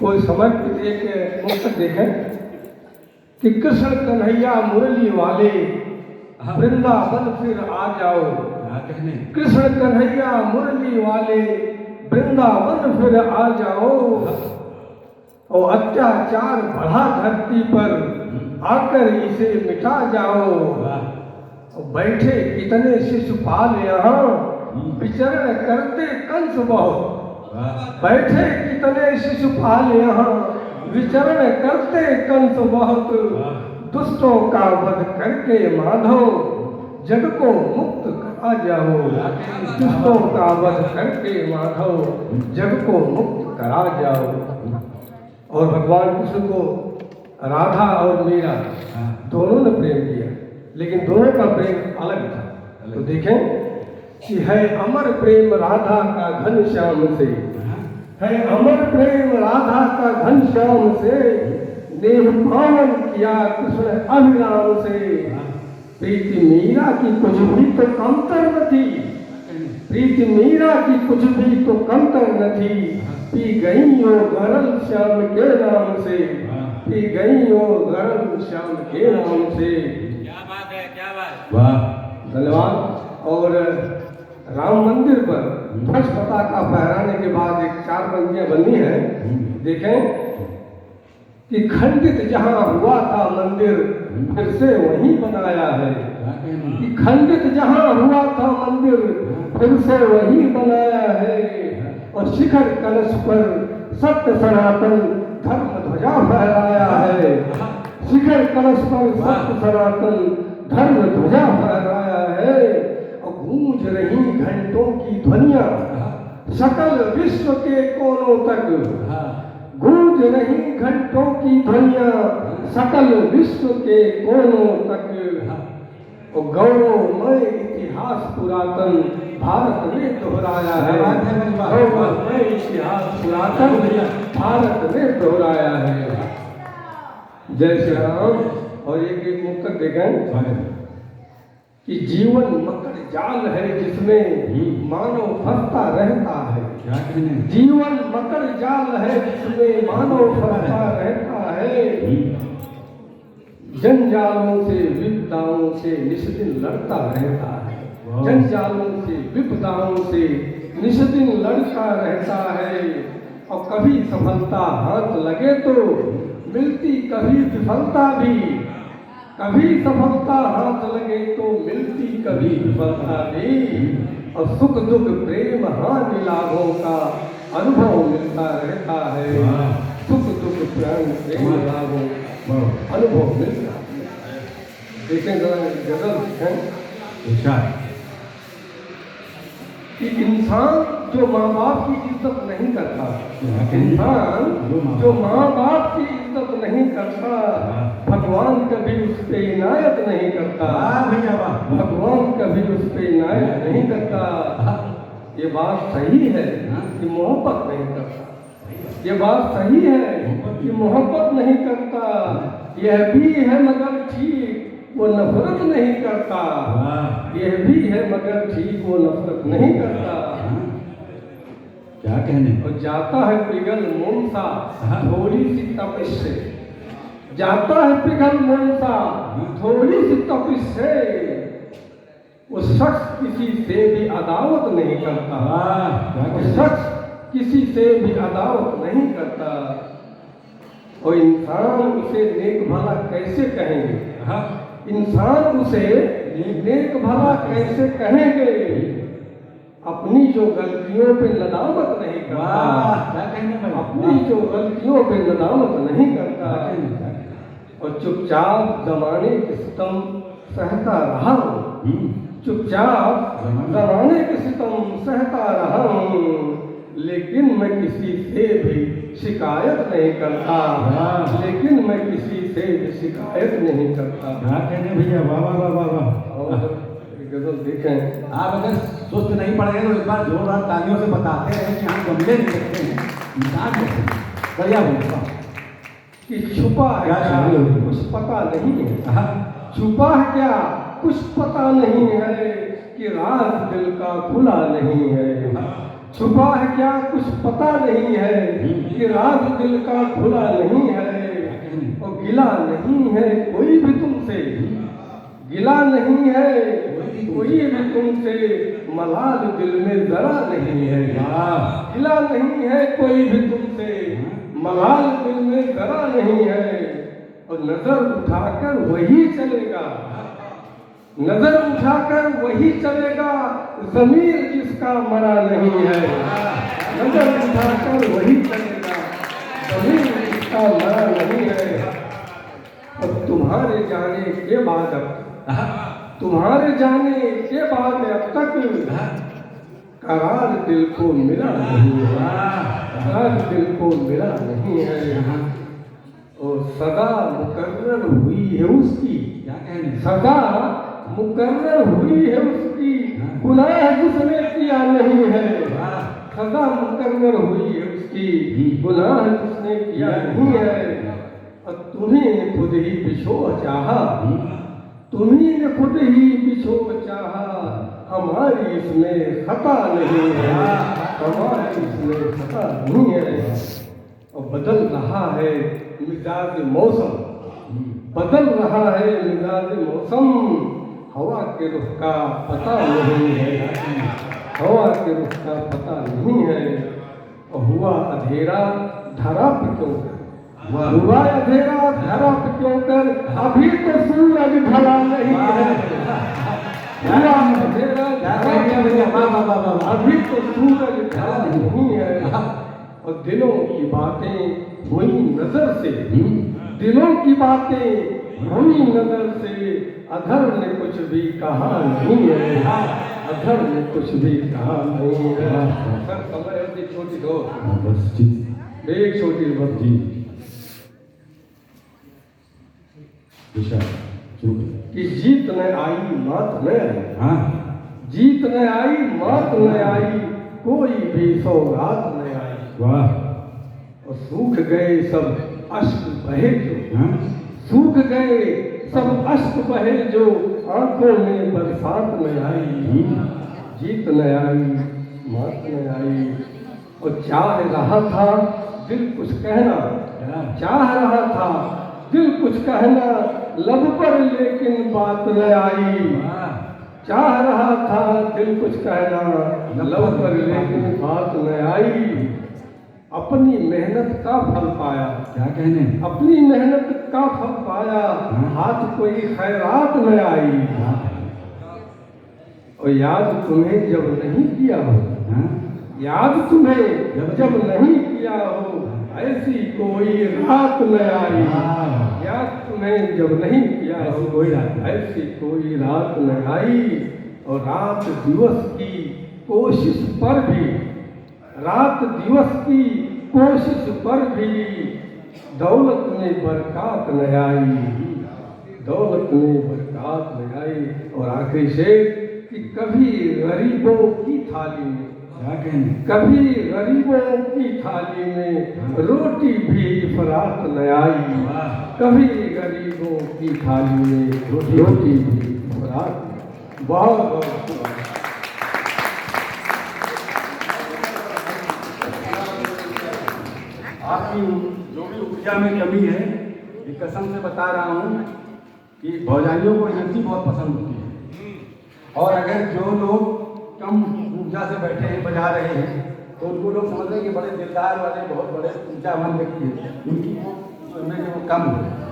कोई समर्पित एक मुक्त देखें कि कृष्ण कन्हैया मुरली वाले वृंदावन फिर आ जाओ। कृष्ण कन्हैया मुरली वाले वृंदावन फिर आ जाओ। और अत्याचार बढ़ा धरती पर आकर इसे मिटा जाओ। और बैठे कितने शिशुपाल यहाँ विचरण करते कंस बहुत। बैठे कितने शिशुपाल यहाँ विचरण करते कंस बहुत। दुष्टों का वध करके माधव जग को मुक्त करा जाओ। दुष्टों का वध करके माधव जग को मुक्त करा जाओ। और भगवान कृष्ण को राधा और मीरा दोनों ने प्रेम किया, लेकिन दोनों का प्रेम अलग था। तो देखें कि है अमर प्रेम राधा का घनश्याम से, है अमर प्रेम राधा का घनश्याम से। देह पावन किया कृष्ण अभिराम से। प्रीति मीरा की कुछ भी तो कमतर न थी। प्रीति मीरा की कुछ भी तो कमतर न थी। पी गई हो गरल श्याम के नाम से। पी गई हो गरल श्याम के नाम से। क्या बात है, क्या बात। वाह, धन्यवाद। और राम मंदिर पर ध्वज पताका फहराने के बाद एक 4 पंक्तियां बनी है। देखें कि खंडित जहां हुआ था मंदिर फिर से वहीं बनाया है। कि खंडित जहां हुआ था मंदिर फिर से वहीं बनाया है। और शिखर कलश पर सत्य सनातन धर्म ध्वजा फहराया है। शिखर कलश पर सत्य सनातन धर्म ध्वजा फहराया है। और गूंज रही घंटों की ध्वनियां सकल विश्व के कोनों तक। गूंज रही घंटों की ध्वनियां सकल विश्व के कोनों तक। और गौरवमय इतिहास पुरातन भारत में दोहराया है। गौरवमय इतिहास पुरातन भारत में दोहराया है। जय श्री राम। और एक मुक्त देखें कि जीवन मकर जाल है जिसमें मानव फंसता रहता है। जीवन मकर जाल है जिसमें मानव फंसता रहता है। जंजालों से विपदाओं से निष्दिन लड़ता रहता है। जंजालों से विपदाओं से निष्दिन लड़ता रहता है। और कभी सफलता हाथ लगे तो मिलती कभी विफलता भी। कभी सफलता हाथ लगे तो मिलती कभी विफलता भी। और सुख दुख प्रेम हानि लाभों का अनुभव मिलता रहता है। सुख दुख प्रेम लाभों अनुभव मिलता है। देखें गजल देखें कि इंसान जो माँ बाप की इज्जत नहीं करता, इंसान जो माँ बाप की इज्जत नहीं करता, भगवान कभी उस पर इनायत नहीं करता। भगवान कभी उस पर इनायत नहीं करता। ये बात सही है कि मोहब्बत नहीं करता। ये बात सही है कि मोहब्बत नहीं करता। यह भी है मगर ठीक वो नफरत नहीं करता। यह भी है मगर ठीक वो नफरत नहीं करता। क्या कहने। और जाता है पिघल मोम सा थोड़ी सी तपिश से। जाता है पिघल मोम सा थोड़ी सी तपिश से। वो शख्स किसी से भी अदावत नहीं करता। वो शख्स किसी से भी अदावत नहीं करता। और इंसान उसे नेक भला कैसे कहेंगे। इंसान उसे नेक भला कैसे कहेंगे। अपनी जो गलतियों पे नदामत नहीं करता। अपनी जो गलतियों पे नदामत नहीं करता। और चुपचाप जमाने के सितम सहता रहा हूँ। चुपचाप जमाने के सितम सहता रहा हूँ। लेकिन मैं किसी से भी शिकायत नहीं करता। लेकिन मैं किसी से भी शिकायत नहीं करता। क्या कहने भैया। वाह वाह वाह वाह वाह। और गजल देखें। आप अगर सुस्त नहीं पड़ गए तो एक बार जोरदार तालियों से बताते हैं कि हम गमले नहीं सकते हैं। इंसान कैसे बढ़िया बोलता कि छुपा है क्या कुछ पता नहीं है। छुपा है क्या कुछ पता नहीं है। कि राज दिल का खुला नहीं है। छुपा है क्या कुछ पता नहीं है कि राज दिल का खुला नहीं है, और गिला नहीं है कोई भी तुमसे, गिला नहीं है कोई भी तुमसे, मलाल दिल में जरा नहीं है। गिला नहीं है कोई भी तुमसे, मलाल दिल में जरा नहीं है, और नजर उठाकर वही चलेगा, नजर उठाकर वही चलेगा, ज़मीर जिसका मरा नहीं है। नजर उठाकर वही चलेगा, ज़मीर जिसका मरा नहीं है। और तुम्हारे जाने के बाद तुम्हारे जाने के बाद अब तक करार दिल को मिला नहीं है, करार दिल को मिला नहीं है। और सदा मुकर्रर हुई है उसकी, क्या कहने, सदा मुकर्रर हुई है उसकी, गुनाह जिसने किया नहीं है। सदा मुकर्रर हुई है उसकी, गुनाह जिसने किया नहीं है। और तुम्ही ने खुद ही बिछो चाहा, तुम्ही ने खुद ही बिछो चाहा, हमारी इसमें खता नहीं है, हमारी इसमें खता नहीं है। और बदल रहा है मिजाज मौसम, बदल रहा है मिजाज मौसम, हवा के रुख का पता नहीं है, हवा के रुख का पता नहीं है। और हुआ अंधेरा धरा पे क्यों कर, हुआ अंधेरा धरा पे क्यों कर, अभी तो सूरज ढला नहीं है। हुआ अंधेरा धरा पे क्यों कर, अभी तो सूरज ढला नहीं है। और दिलों की बातें हुई नजर से, दिलों की बातें हुई नजर से, अधर ने कुछ भी कहा नहीं है, अधर ने कुछ भी कहा नहीं है। सर समय होती छोटी दो, बस ठीक, एक छोटी बात जी विशाल शुरू करें। कि जीत न आई मात न आई, हाँ, जीत न आई मात न आई, कोई भी सौगात न आई। वाह, और सूख गए सब अश्क बहे जो, हाँ, सूख गए सब अश्क बहे जो, आंखों में बरसात न आई। जीत न आई मात न आई। और चाह रहा था दिल कुछ कहना, चाह रहा था दिल कुछ कहना, लब पर लेकिन बात न आई। चाह रहा था दिल कुछ कहना, लब पर लेकिन बात न आई। अपनी मेहनत का फल पाया, क्या कहने, अपनी मेहनत का फल पाया, हाथ कोई खैरात न आई। और याद तुम्हें जब नहीं किया हो, हाँ, याद तुम्हें जब नहीं किया हो, ऐसी कोई रात न आई। याद तुम्हें जब नहीं किया हो, ऐसी कोई रात नहीं। ऐसी कोई रात न आई। और रात दिवस की कोशिश पर भी, रात दिवस की कोशिश पर भी, दौलत में बरकत न आई, दौलत में बरकत न आई। और आखिरी शेर कि कभी गरीबों की थाली में, क्या कहने, कभी गरीबों की थाली में रोटी भी इफरात न आई। कभी गरीबों की थाली में रोटी भी इफरात। बहुत बहुत आपकी जो भी ऊर्जा में कमी है, ये कसम से बता रहा हूँ कि भौजाइयों को एनर्जी बहुत पसंद होती है। और अगर जो लोग कम ऊर्जा से बैठे हैं, बजा रहे हैं, तो उनको लोग समझ रहे हैं कि बड़े दिलदार वाले बहुत बड़े ऊर्जावान व्यक्ति हैं, उनकी वो जो इमेज है वो कम है।